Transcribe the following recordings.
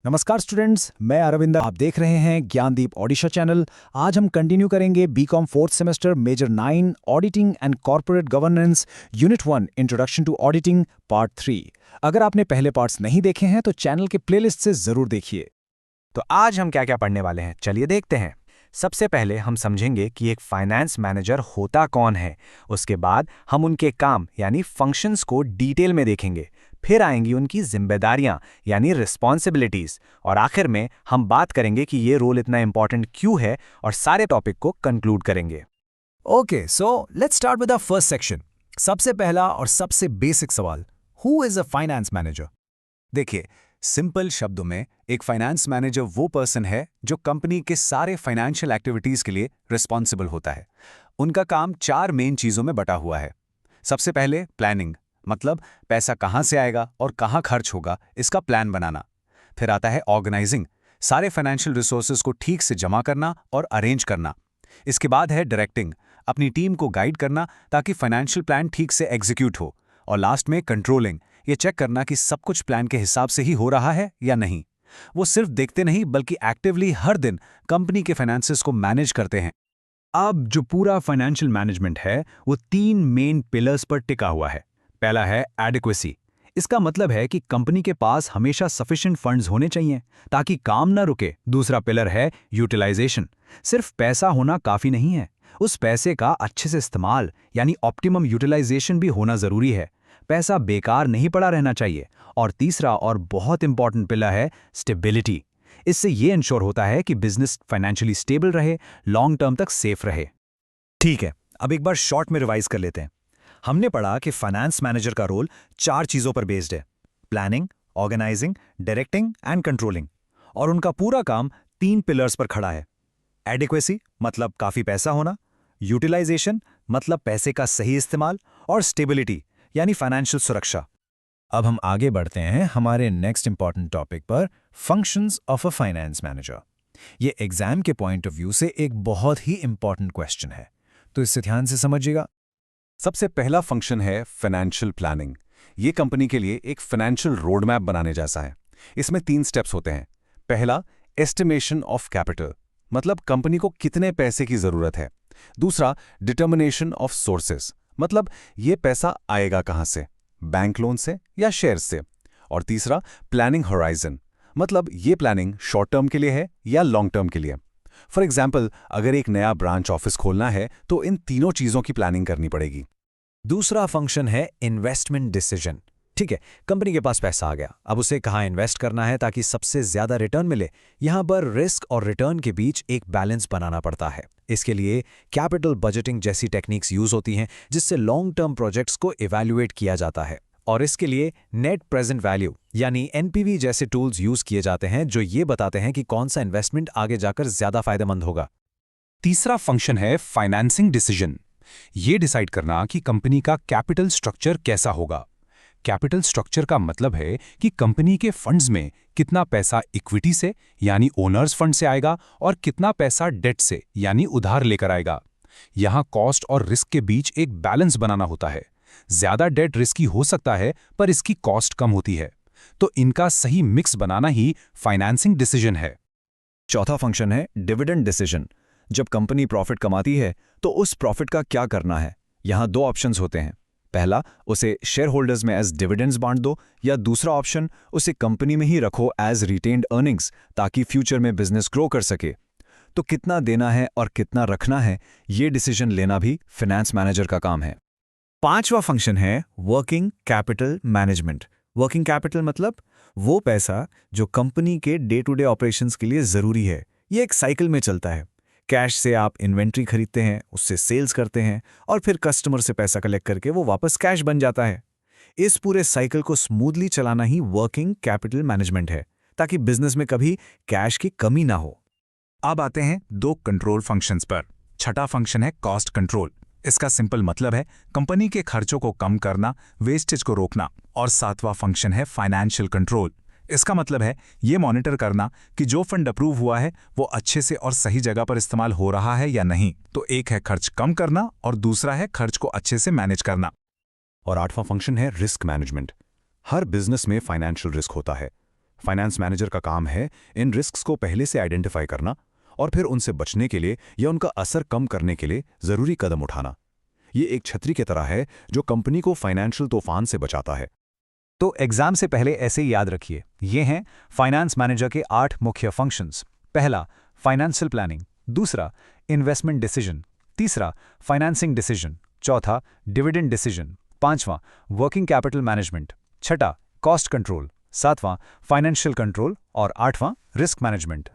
नमस्कार स्टूडेंट्स, मैं अरविंदर। आप देख रहे हैं ज्ञानदीप ऑडिशा चैनल। आज हम कंटिन्यू करेंगे BCom fourth semester major 9 auditing and corporate governance unit 1 introduction to auditing part 3। अगर आपने पहले पार्ट्स नहीं देखे हैं तो चैनल के प्लेलिस्ट से जरूर देखिए। तो आज हम क्या क्या पढ़ने वाले हैं, चलिए देखते हैं। सबसे पहले हम समझेंगे कि एक फाइनेंस मैनेजर होता कौन है। उसके बाद हम उनके काम यानी फंक्शंस को डिटेल में देखेंगे। फिर आएंगी उनकी जिम्मेदारियां यानी रिस्पॉन्सिबिलिटीज, और आखिर में हम बात करेंगे कि ये रोल इतना इंपॉर्टेंट क्यों है और सारे टॉपिक को कंक्लूड करेंगे। Okay, so let's start with the first section. सबसे पहला और सबसे बेसिक सवाल, who is a finance manager? देखिए, सिंपल शब्दों में एक फाइनेंस मैनेजर वो पर्सन है जो कंपनी के सारे फाइनेंशियल एक्टिविटीज के लिए रिस्पॉन्सिबल होता है। उनका काम 4 मेन चीजों में बटा हुआ है। सबसे पहले प्लानिंग, मतलब पैसा कहाँ से आएगा और कहाँ खर्च होगा, इसका प्लान बनाना। फिर आता है ऑर्गेनाइजिंग, सारे फाइनेंशियल रिसोर्सेज को ठीक से जमा करना और अरेंज करना। इसके बाद है डायरेक्टिंग, अपनी टीम को गाइड करना ताकि फाइनेंशियल प्लान ठीक से एग्जीक्यूट हो। और लास्ट में कंट्रोलिंग, ये चेक करना कि सब कुछ प्लान के हिसाब से ही हो रहा है या नहीं। वो सिर्फ देखते नहीं बल्कि एक्टिवली हर दिन कंपनी के फाइनेंसेस को मैनेज करते हैं। अब जो पूरा फाइनेंशियल मैनेजमेंट है वो 3 मेन पिलर्स पर टिका हुआ है। पहला है एडिक्वेसी। इसका मतलब है कि कंपनी के पास हमेशा सफिशिएंट फंड्स होने चाहिए ताकि काम ना रुके। दूसरा पिलर है यूटिलाइजेशन। सिर्फ पैसा होना काफी नहीं है, उस पैसे का अच्छे से इस्तेमाल यानी ऑप्टिमम यूटिलाइजेशन भी होना जरूरी है। पैसा बेकार नहीं पड़ा रहना चाहिए। और तीसरा और बहुत इंपॉर्टेंट पिलर है स्टेबिलिटी। इससे ये इंश्योर होता है कि बिजनेस फाइनेंशियली स्टेबल रहे, लॉन्ग टर्म तक सेफ रहे। ठीक है, अब एक बार शॉर्ट में रिवाइज कर लेते हैं। हमने पढ़ा कि फाइनेंस मैनेजर का रोल 4 चीजों पर बेस्ड है: planning, organising, directing and controlling. और उनका पूरा काम 3 पिलर्स पर खड़ा है। एडिक्वेसी मतलब काफी पैसा होना, यूटिलाइजेशन मतलब पैसे का सही इस्तेमाल, और स्टेबिलिटी यानी फाइनेंशियल सुरक्षा। अब हम आगे बढ़ते हैं हमारे नेक्स्ट इंपॉर्टेंट टॉपिक पर, functions of a finance manager. ये एग्जाम के पॉइंट ऑफ व्यू से एक बहुत ही इंपॉर्टेंट क्वेश्चन है, तो इससे ध्यान से समझिएगा। सबसे पहला फंक्शन है फाइनेंशियल प्लानिंग। ये कंपनी के लिए एक फाइनेंशियल रोड मैप बनाने जैसा है। इसमें 3 स्टेप्स होते हैं। पहला, एस्टिमेशन ऑफ कैपिटल, मतलब कंपनी को कितने पैसे की जरूरत है। दूसरा, डिटर्मिनेशन ऑफ सोर्सेस, मतलब ये पैसा आएगा कहां से, बैंक लोन से या शेयर से। और तीसरा, प्लानिंग होराइजन, मतलब ये प्लानिंग शॉर्ट टर्म के लिए है या लॉन्ग टर्म के लिए। फॉर एग्जाम्पल, अगर एक नया ब्रांच ऑफिस खोलना है तो इन तीनों चीजों की प्लानिंग करनी पड़ेगी। दूसरा फंक्शन है इन्वेस्टमेंट डिसीजन। ठीक है, कंपनी के पास पैसा आ गया, अब उसे कहाँ इन्वेस्ट करना है ताकि सबसे ज्यादा रिटर्न मिले। यहां पर रिस्क और रिटर्न के बीच एक बैलेंस बनाना पड़ता है। इसके लिए कैपिटल बजटिंग जैसी टेक्निक्स यूज होती हैं, जिससे लॉन्ग टर्म प्रोजेक्ट्स को इवैल्यूएट किया जाता है। और इसके लिए नेट प्रेजेंट वैल्यू यानी एनपीवी जैसे टूल्स यूज किए जाते हैं, जो ये बताते हैं कि कौन सा इन्वेस्टमेंट आगे जाकर ज्यादा फायदेमंद होगा। तीसरा फंक्शन है फाइनेंसिंग डिसीजन। ये डिसाइड करना कि कंपनी का कैपिटल स्ट्रक्चर कैसा होगा। कैपिटल स्ट्रक्चर का मतलब है कि कंपनी के फंड्स में कितना पैसा इक्विटी से यानी ओनर्स फंड से आएगा और कितना पैसा डेट से यानी उधार लेकर आएगा। यहां कॉस्ट और रिस्क के बीच एक बैलेंस बनाना होता है। ज्यादा डेट रिस्की हो सकता है पर इसकी कॉस्ट कम होती है, तो इनका सही मिक्स बनाना ही फाइनेंसिंग डिसीजन है। चौथा फंक्शन है डिविडेंड डिसीजन। जब कंपनी प्रॉफिट कमाती है तो उस प्रॉफिट का क्या करना है। यहां 2 ऑप्शंस होते हैं। पहला, उसे शेयर होल्डर्स में एज डिविडेंड्स बांट दो, या दूसरा ऑप्शन, उसे कंपनी में ही रखो एज रिटेन्ड अर्निंग्स ताकि फ्यूचर में बिजनेस ग्रो कर सके। तो कितना देना है और कितना रखना है, ये डिसीजन लेना भी फाइनेंस मैनेजर का काम है। पांचवा फंक्शन है working capital management. Working capital मतलब वो पैसा जो कंपनी के डे टू डे ऑपरेशंस के लिए जरूरी है। ये एक साइकिल में चलता है। कैश से आप इन्वेंट्री खरीदते हैं, उससे सेल्स करते हैं और फिर कस्टमर से पैसा कलेक्ट करके वो वापस कैश बन जाता है। इस पूरे साइकिल को स्मूथली चलाना ही वर्किंग कैपिटल मैनेजमेंट है, ताकि बिजनेस में कभी कैश की कमी ना हो। अब आते हैं 2 कंट्रोल फंक्शंस पर। छठा फंक्शन है कॉस्ट कंट्रोल। इसका सिंपल मतलब है कंपनी के खर्चों को कम करना, वेस्टेज को रोकना। और 7वां फंक्शन है फाइनेंशियल कंट्रोल। इसका मतलब है ये मॉनिटर करना कि जो फंड अप्रूव हुआ है वो अच्छे से और सही जगह पर इस्तेमाल हो रहा है या नहीं। तो एक है खर्च कम करना और दूसरा है खर्च को अच्छे से मैनेज करना। और 8वां फंक्शन है रिस्क मैनेजमेंट। हर बिजनेस में फाइनेंशियल रिस्क होता है। फाइनेंस मैनेजर का काम है इन रिस्क्स को पहले से आइडेंटिफाई करना और फिर उनसे बचने के लिए या उनका असर कम करने के लिए जरूरी कदम उठाना। ये एक छतरी की तरह है जो कंपनी को फाइनेंशियल तूफान से बचाता है। तो एग्जाम से पहले ऐसे ही याद रखिए, ये हैं फाइनेंस मैनेजर के 8 मुख्य फंक्शंस। पहला, फाइनेंशियल प्लानिंग। दूसरा, इन्वेस्टमेंट डिसीजन। तीसरा, फाइनेंसिंग डिसीजन। चौथा, डिविडेंड डिसीजन। पांचवां, वर्किंग कैपिटल मैनेजमेंट। छठा, कॉस्ट कंट्रोल। सातवां, फाइनेंशियल कंट्रोल। और आठवां, रिस्क मैनेजमेंट।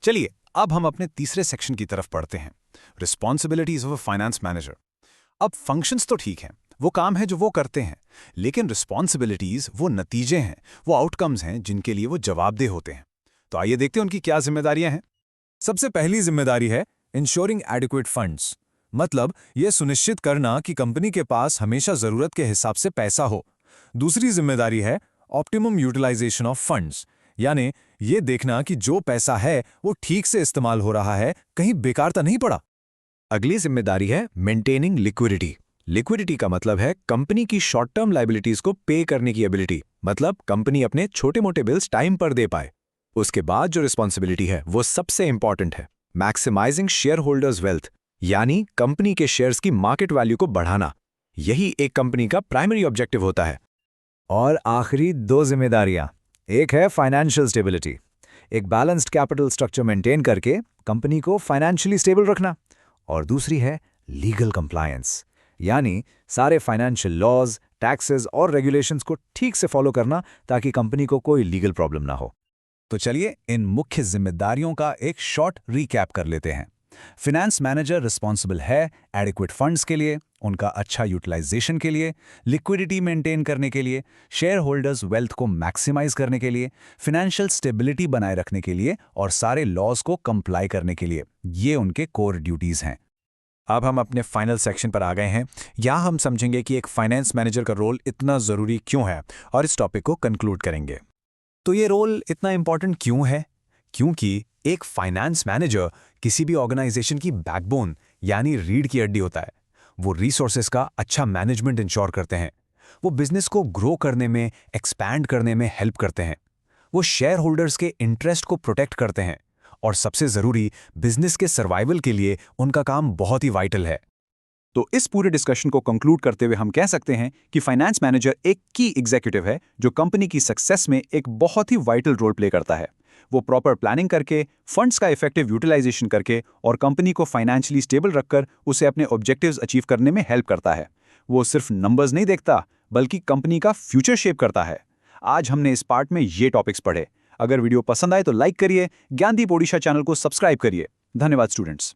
चलिए अब हम अपने तीसरे सेक्शन की तरफ पढ़ते हैं, responsibilities of a finance manager. अब फंक्शंस तो ठीक हैं, वो काम है जो वो करते हैं, लेकिन रिस्पॉन्सिबिलिटीज वो नतीजे हैं, वो आउटकम्स हैं जिनके लिए वो जवाबदेह होते हैं। तो आइए देखते हैं उनकी क्या जिम्मेदारियां हैं। सबसे पहली जिम्मेदारी है इंश्योरिंग एडिक्वेट फंड्स, मतलब ये सुनिश्चित करना कि कंपनी के पास हमेशा जरूरत के हिसाब से पैसा हो। दूसरी जिम्मेदारी है ऑप्टिमम यूटिलाइजेशन ऑफ फंड्स, यानी ये देखना कि जो पैसा है वो ठीक से इस्तेमाल हो रहा है, कहीं बेकार तो नहीं पड़ा। अगली जिम्मेदारी है मेंटेनिंग लिक्विडिटी। लिक्विडिटी का मतलब है कंपनी की शॉर्ट टर्म लायबिलिटीज को पे करने की एबिलिटी, मतलब कंपनी अपने छोटे मोटे बिल्स टाइम पर दे पाए। उसके बाद जो रिस्पॉन्सिबिलिटी है वो सबसे इंपॉर्टेंट है, मैक्सिमाइजिंग शेयर होल्डर्स वेल्थ, यानी कंपनी के शेयर्स की मार्केट वैल्यू को बढ़ाना। यही एक कंपनी का प्राइमरी ऑब्जेक्टिव होता है। और आखिरी 2 जिम्मेदारियां, एक है फाइनेंशियल स्टेबिलिटी, एक बैलेंस्ड कैपिटल स्ट्रक्चर मेंटेन करके कंपनी को फाइनेंशियली स्टेबल रखना, और दूसरी है लीगल कंप्लायंस, यानी सारे फाइनेंशियल लॉज, टैक्सेस और रेगुलेशंस को ठीक से फॉलो करना ताकि कंपनी को कोई लीगल प्रॉब्लम ना हो। तो चलिए इन मुख्य जिम्मेदारियों का एक शॉर्ट रीकैप कर लेते हैं। फिनेंस मैनेजर रिस्पॉन्सिबल है एडिक्वेट फंड्स के लिए, उनका अच्छा यूटिलाइजेशन के लिए, लिक्विडिटी मेंटेन करने के लिए, शेयर होल्डर्स वेल्थ को मैक्सिमाइज करने के लिए, फिनेंशियल स्टेबिलिटी बनाए रखने के लिए और सारे लॉज को कंप्लाई करने के लिए। ये उनके कोर ड्यूटीज हैं। अब हम अपने फाइनल सेक्शन पर आ गए हैं। यहाँ हम समझेंगे कि एक फाइनेंस मैनेजर का रोल इतना ज़रूरी क्यों है और इस टॉपिक को कंक्लूड करेंगे। तो ये रोल इतना इंपॉर्टेंट क्यों है? क्योंकि एक फाइनेंस मैनेजर किसी भी ऑर्गेनाइजेशन की बैकबोन यानी रीढ़ की हड्डी होता है। वो रिसोर्सेज का अच्छा मैनेजमेंट इंश्योर करते हैं, वो बिजनेस को ग्रो करने में, एक्सपैंड करने में हेल्प करते हैं, वो शेयर होल्डर्स के इंटरेस्ट को प्रोटेक्ट करते हैं, और सबसे ज़रूरी, बिजनेस के सर्वाइवल के लिए उनका काम बहुत ही वाइटल है। तो इस पूरे डिस्कशन को कंक्लूड करते हुए हम कह सकते हैं कि फाइनेंस मैनेजर एक की एग्जीक्यूटिव है जो कंपनी की सक्सेस में एक बहुत ही वाइटल रोल प्ले करता है। वो प्रॉपर प्लानिंग करके, फंड्स का इफेक्टिव यूटिलाइजेशन करके और कंपनी को फाइनेंशियली स्टेबल रखकर उसे अपने ऑब्जेक्टिव्स अचीव करने में हेल्प करता है। वो सिर्फ नंबर्स नहीं देखता, बल्कि कंपनी का फ्यूचर शेप करता है। आज हमने इस पार्ट में ये टॉपिक्स पढ़े। अगर वीडियो पसंद आए तो लाइक करिए, ज्ञानदीप ओडिशा चैनल को सब्सक्राइब करिए। धन्यवाद स्टूडेंट्स।